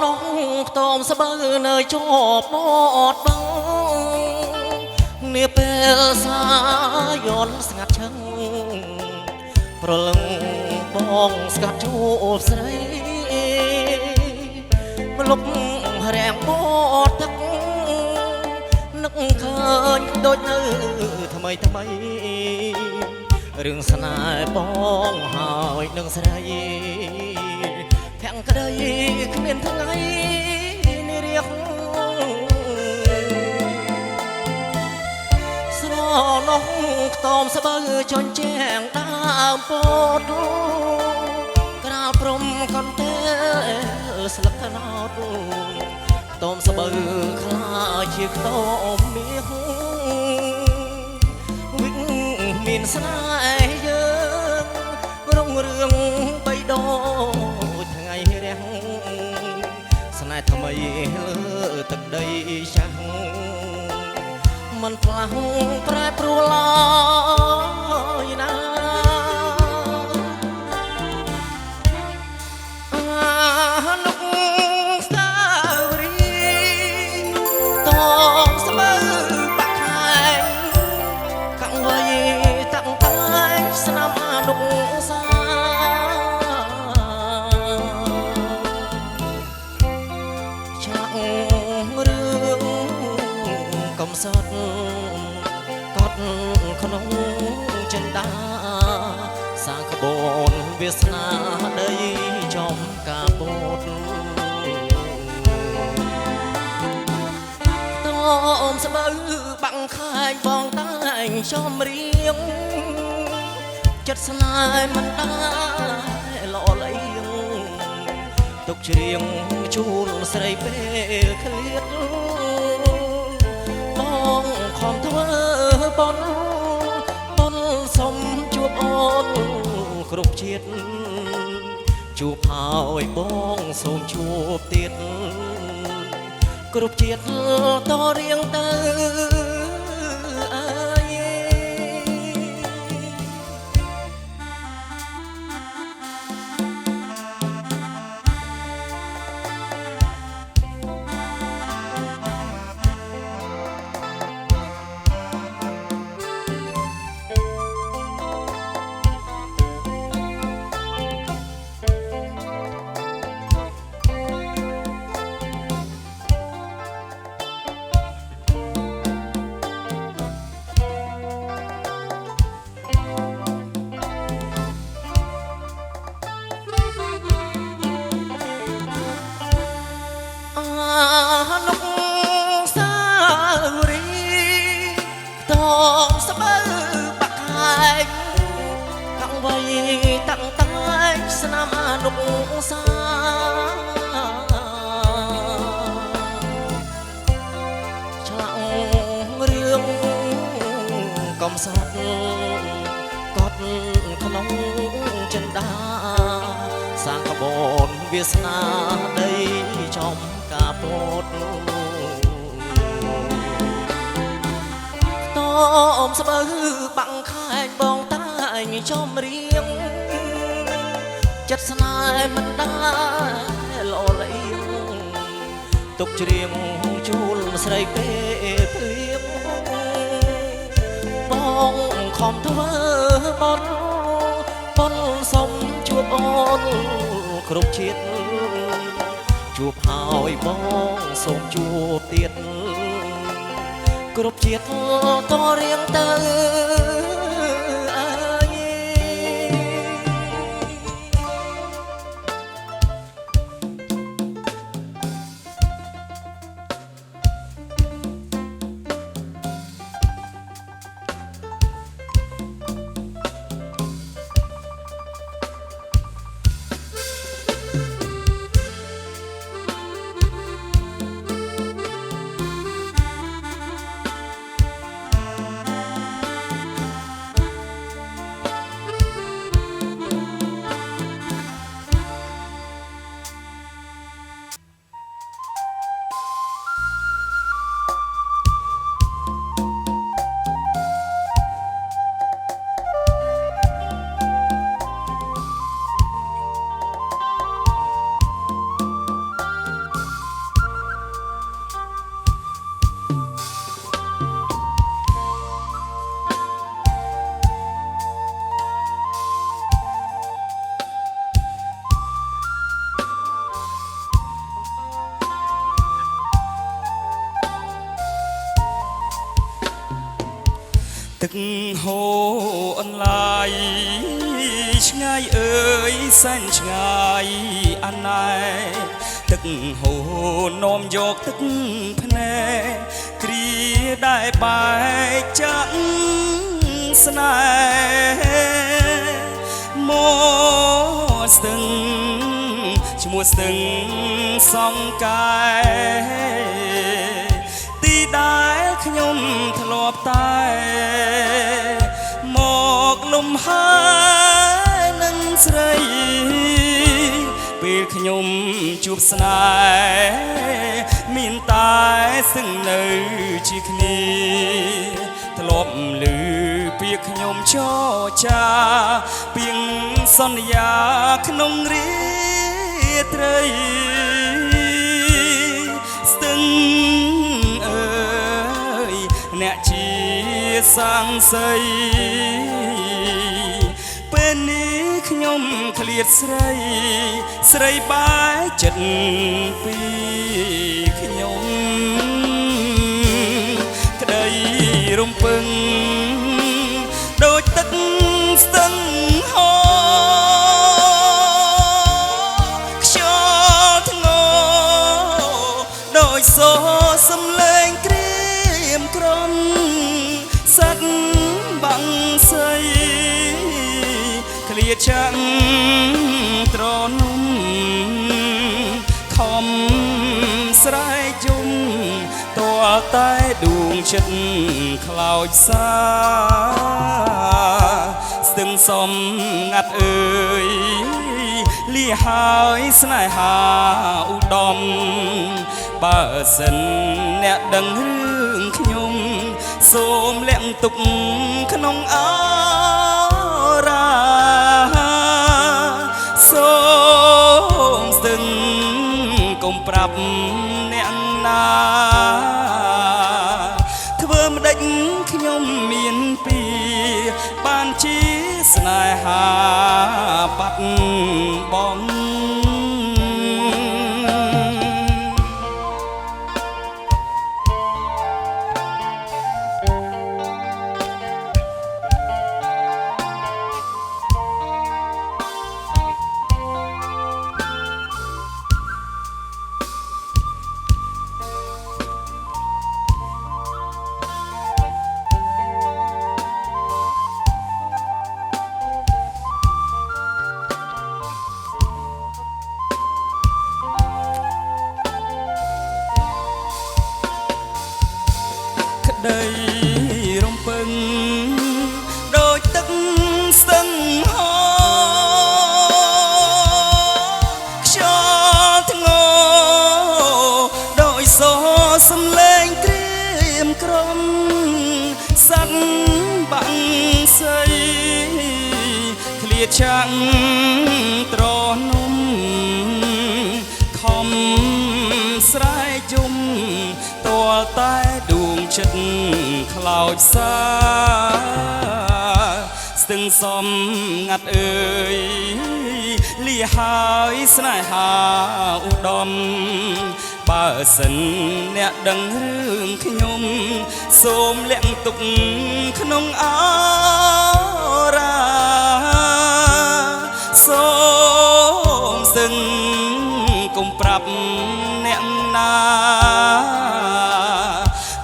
น้องตอมสะบือเนยชอบมอดบังเนียเป็นสายนสงัดชังประลังบองสกัดจูบใส่มาลุกแรงบอดทักนึกเคยโดยเนื้อทำไมเรื่องสนายบองหายนึงใส่แพงกระไดขมิ้นทั้งไงนี่เรียกสนอน้องตอมสะบือจนแจ้งตามปอดกราบพรมคำเตสลักขนาดตอมสะบือคลาชิกตอมมีหูวิ่งมินสนายเยิงรุ่งเรืองใบดอกทั้งไงแรงสนายทำไมเลือตักได้ช่างมันพลังแปรปรวนลอยนะนุกสาวรีตอมสะบือปักไข่ขังไว้ตั้งตายสนามนุกสาช่างเรื่องกำสัดกอดขนมจันดาสร้างขบวนเวสนาได้จอมกาบดตอมสะบือบังคายบองใต้ชอมเรียงจัดสนายมันได้หล่อไหลตกเชียงชูนใส่เปเคลียดมองของทว่าบนสมจูบอ่อนกรุบเชียดจูบเผาไอ้บ้องส่งจูบติดกรุบเชียดต่อเรียงเตนุกสาวรีตอมสะบือปักไข่ขังไว้ตั้งตายสนามนุกสาฉลังเรื่องกำสัดกอดขนมจันดาสร้างขบวนเวสนาได้จอมกาบดตอมสะบือบังคายบองใต้ชอมเรียงจัดสนายมันได้หล่อไหลตกเชียงชูนใส่เปเพลียงมองคอมทว่าบนสมจูบอ่อนครุบเชียดจูบเผาไอ้บ้องส่งจูบเตียดกรุบเชียดต่อเรียงเต ទឹកហូរអន្លាយឆ្ងាយអើយសែនឆ្ងាយអណែទឹកហូរនាំយកទឹកភ្នែកគ្រាដែលបែកចាក់ស្នេហ៍មកស្ទឹងឈ្មោះស្ទឹងសង្កែទីដែលខ្ញុំធ្លាប់តែមកលំហើយនឹងស្រីពេលខ្ញុំជួបស្នេហ៍មានតែសឹងនៅជាគ្នាធ្លាប់ឮពាក្យខ្ញុំចចាពីងសន្យាក្នុងរាត្រីស្ទឹងអើយអ្នកជាសាំងសីពេលនេះខ្ញុំឃ្លាតស្រីស្រីបែកចិត្តពីខ្ញុំក្តីរំពឹងដូចទឹកស្ទឹងហូរខ្យល់ធ្ងរដោយសូរសំឡេងក្រៀមក្រំសាត់បាំងសីឃ្លាចាំងត្រនំខំស្រែកយំតើតែដួងចិត្តខ្លោចសាស្ទឹងសំងាត់អើយលីហើយស្នេហាឧត្តមបើសិនអ្នកដឹងរឿងខ្ញុំសូមលាក់ទុកក្នុងអរាសូមស្ទឹងកុំប្រាប់អ្នកណាធ្វើម្ដេចខ្ញុំមានពីបានជាស្នេហាបាត់បង់ក្តីរំពឹងដូចទឹកស្ទឹងហូរខ្យល់ធ្ងរដោយសូរសំឡេងក្រៀមក្រំសាត់បាំងសីឃ្លាចាំងត្រនំខំស្រែកយំតើតែដួងចិត្តខ្លោចសាស្ទឹងសំងាត់អើយលីហើយស្នេហាឧត្តមបើសិនអ្នកដឹងរឿងខ្ញុំសូមលាក់ទុកក្នុងអរាសូមស្ទឹងកុំប្រាប់អ្នកណា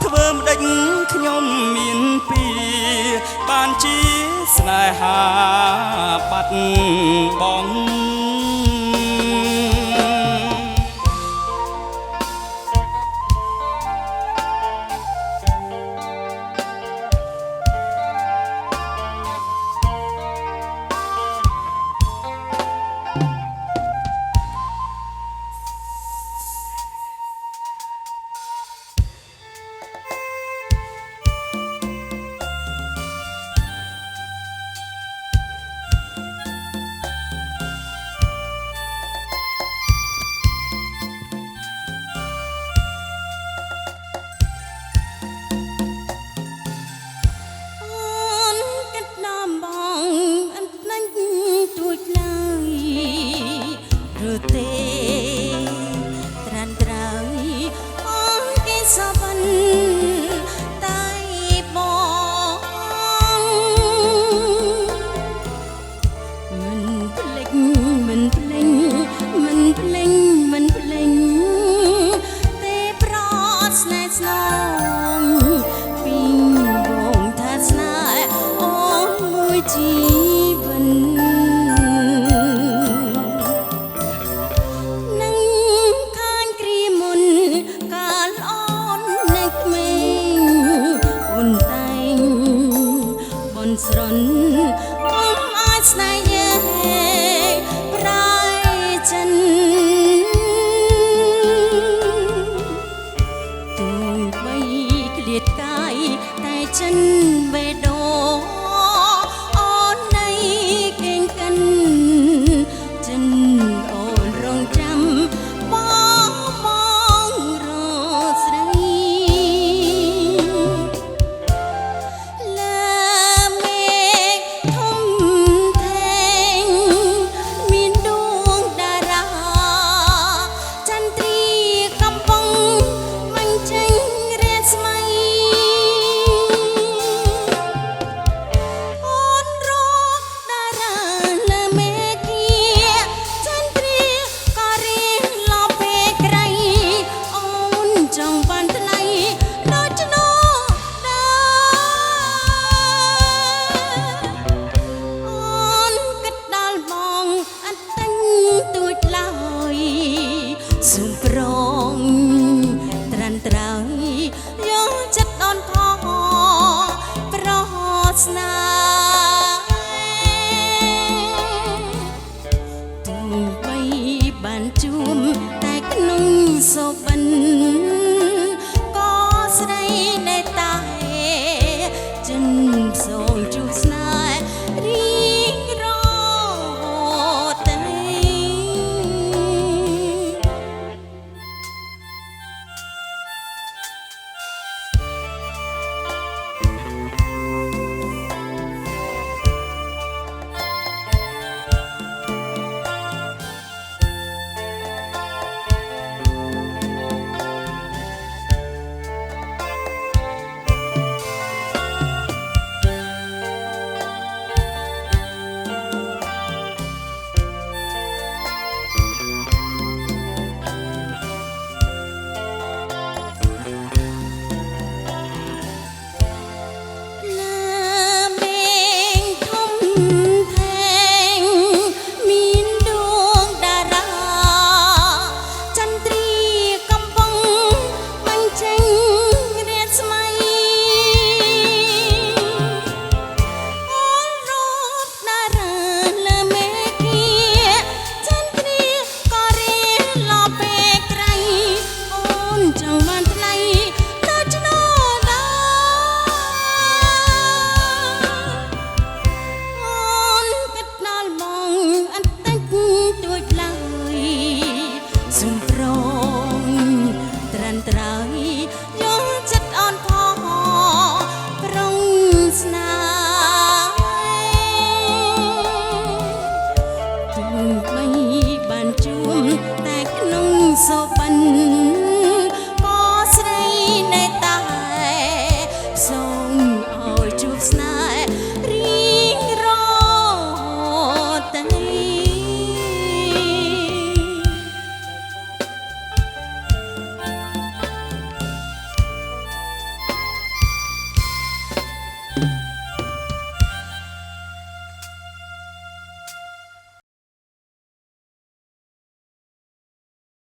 ធ្វើម្ដេចខ្ញុំមានពីបានជាស្នេហាបាត់បង់ មិនភ្លេងមិនភ្លេងមិនភ្លេងទេប្រត់ស្នេហ៍ស្នងពីងបងថាស្នេហ៍អូនមួយជីវិតនឹងខានគ្រាមុនកាលអូននៅក្មេងអូនតែងបនស្រន់កុំអាចស្នេហ៍